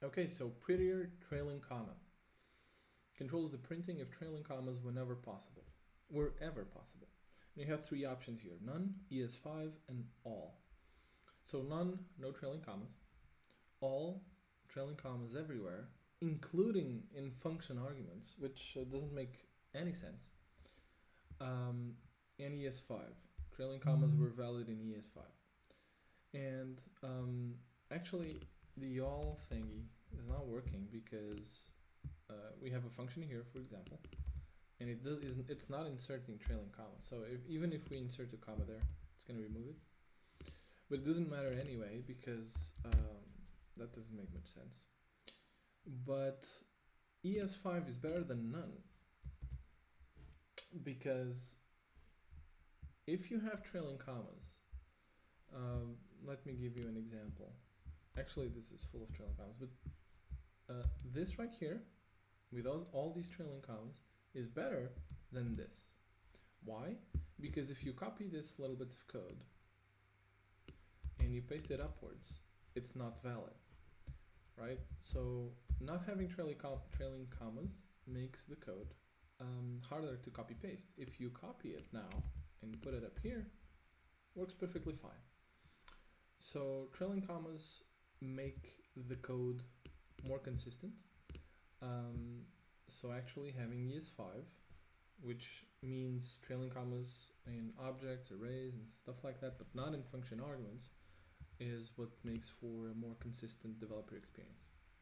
Okay, so prettier trailing comma controls the printing of trailing commas wherever possible. And you have three options here: none, ES5, and all. So none, no trailing commas. All, trailing commas everywhere, including in function arguments, which doesn't make any sense. And ES5, trailing commas were valid in ES5. And actually, the all thingy is not working because we have a function here, for example, and it's not inserting trailing comma. So even if we insert a comma there, it's going to remove it. But it doesn't matter anyway because that doesn't make much sense. But ES5 is better than none because if you have trailing commas, let me give you an example. Actually, this is full of trailing commas, but this right here, with all these trailing commas, is better than this. Why? Because if you copy this little bit of code and you paste it upwards, it's not valid, right? So not having trailing commas makes the code harder to copy paste. If you copy it now and put it up here, works perfectly fine. So trailing commas make the code more consistent. So actually having ES5, which means trailing commas in objects, arrays, and stuff like that, but not in function arguments, is what makes for a more consistent developer experience.